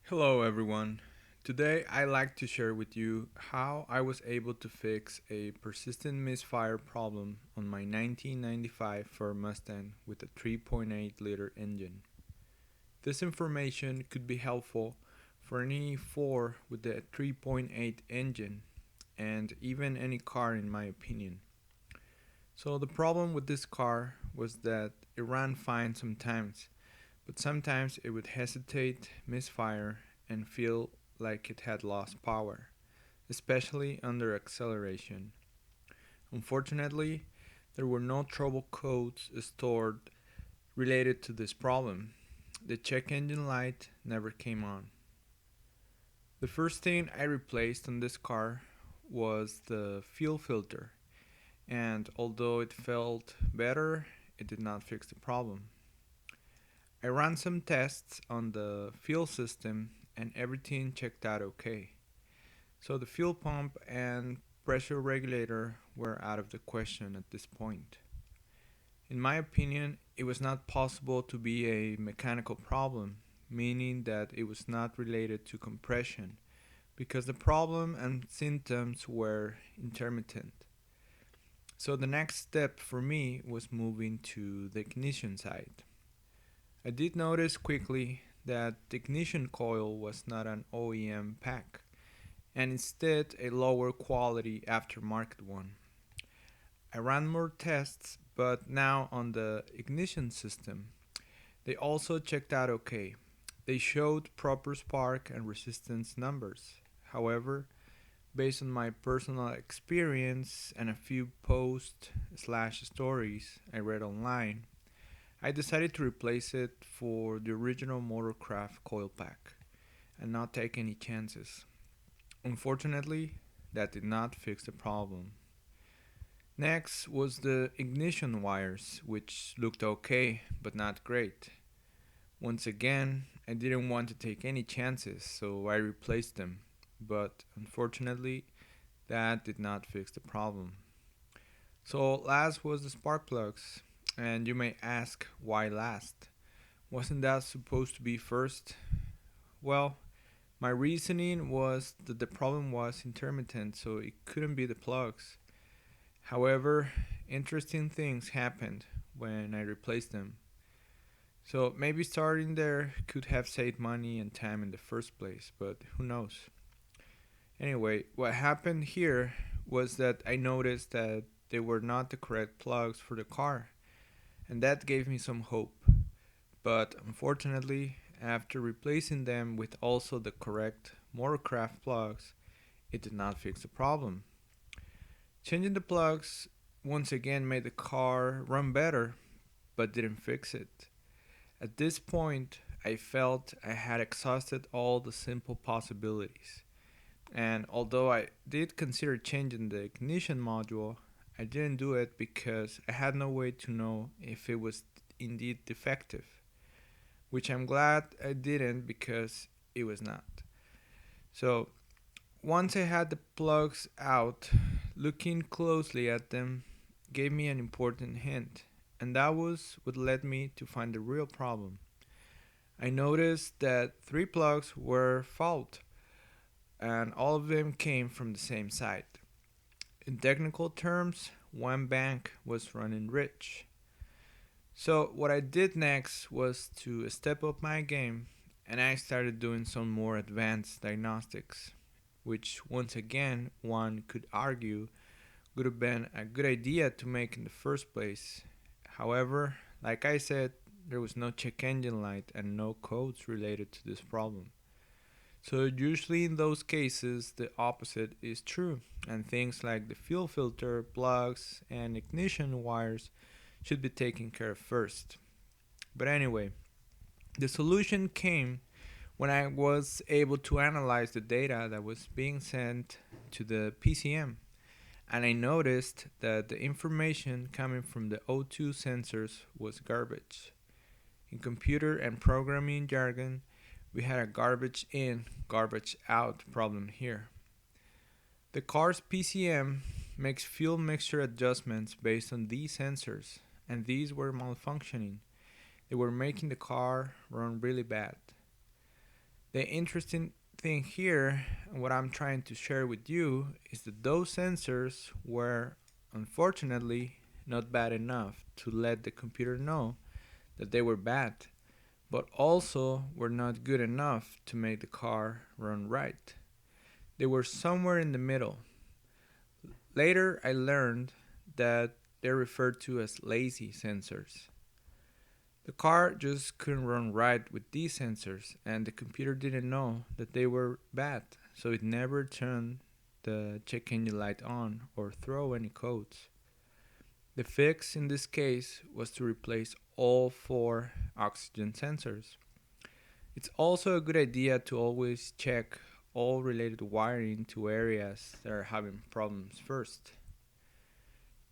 Hello everyone. Today I'd like to share with you how I was able to fix a persistent misfire problem on my 1995 Ford Mustang with a 3.8 liter engine. This information could be helpful for any Ford with a 3.8 engine and even any car in my opinion. So the problem with this car was that it ran fine sometimes, but sometimes it would hesitate, misfire, and feel like it had lost power, especially under acceleration. Unfortunately, there were no trouble codes stored related to this problem. The check engine light never came on. The first thing I replaced on this car was the fuel filter, and although it felt better, it did not fix the problem. I ran some tests on the fuel system and everything checked out okay. So the fuel pump and pressure regulator were out of the question at this point. In my opinion, it was not possible to be a mechanical problem, meaning that it was not related to compression, because the problem and symptoms were intermittent. So the next step for me was moving to the ignition side. I did notice quickly that the ignition coil was not an OEM pack, and instead a lower quality aftermarket one. I ran more tests, but now on the ignition system, they also checked out okay. They showed proper spark and resistance numbers. However, based on my personal experience and a few posts/stories I read online, I decided to replace it for the original Motorcraft coil pack and not take any chances. Unfortunately, that did not fix the problem. Next was the ignition wires, which looked okay but not great. Once again, I didn't want to take any chances, so I replaced them, but unfortunately, that did not fix the problem. So, last was the spark plugs, and you may ask why last? Wasn't that supposed to be first? Well, my reasoning was that the problem was intermittent, so it couldn't be the plugs. However, interesting things happened when I replaced them. So maybe starting there could have saved money and time in the first place, but who knows? Anyway, what happened here was that I noticed that they were not the correct plugs for the car, and that gave me some hope. But unfortunately, after replacing them with also the correct Motorcraft plugs, it did not fix the problem. Changing the plugs once again made the car run better, but didn't fix it. At this point, I felt I had exhausted all the simple possibilities. And although I did consider changing the ignition module, I didn't do it because I had no way to know if it was indeed defective, which I'm glad I didn't because it was not. So, once I had the plugs out, looking closely at them gave me an important hint, and that was what led me to find the real problem. I noticed that three plugs were fault, and all of them came from the same side. In technical terms, one bank was running rich. So, what I did next was to step up my game and I started doing some more advanced diagnostics, which once again one could argue would have been a good idea to make in the first place. However, like I said, there was no check engine light and no codes related to this problem. So, usually in those cases, the opposite is true, and things like the fuel filter, plugs, and ignition wires should be taken care of first. But anyway, the solution came when I was able to analyze the data that was being sent to the PCM, and I noticed that the information coming from the O2 sensors was garbage. In computer and programming jargon, we had a garbage in, garbage out problem here. The car's PCM makes fuel mixture adjustments based on these sensors, and these were malfunctioning. They were making the car run really bad. The interesting thing here, and what I'm trying to share with you, is that those sensors were unfortunately not bad enough to let the computer know that they were bad, but also were not good enough to make the car run right. They were somewhere in the middle. Later, I learned that they're referred to as lazy sensors. The car just couldn't run right with these sensors, and the computer didn't know that they were bad, so it never turned the check engine light on or throw any codes. The fix in this case was to replace all four oxygen sensors. It's also a good idea to always check all related wiring to areas that are having problems first.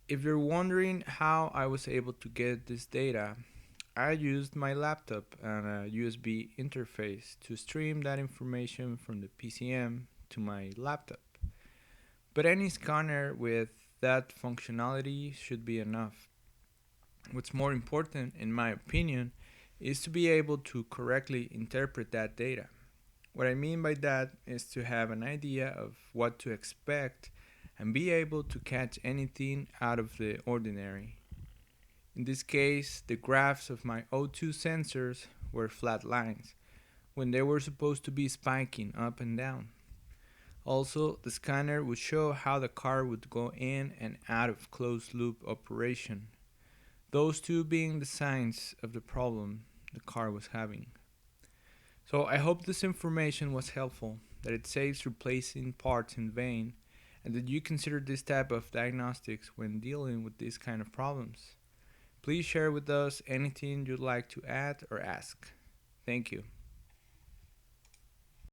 If you're wondering how I was able to get this data, I used my laptop and a USB interface to stream that information from the PCM to my laptop. But any scanner with that functionality should be enough. What's more important, in my opinion, is to be able to correctly interpret that data. What I mean by that is to have an idea of what to expect and be able to catch anything out of the ordinary. In this case, the graphs of my O2 sensors were flat lines when they were supposed to be spiking up and down. Also, the scanner would show how the car would go in and out of closed loop operation, those two being the signs of the problem the car was having. So I hope this information was helpful, that it saves replacing parts in vain, and that you consider this type of diagnostics when dealing with these kind of problems. Please share with us anything you'd like to add or ask. Thank you.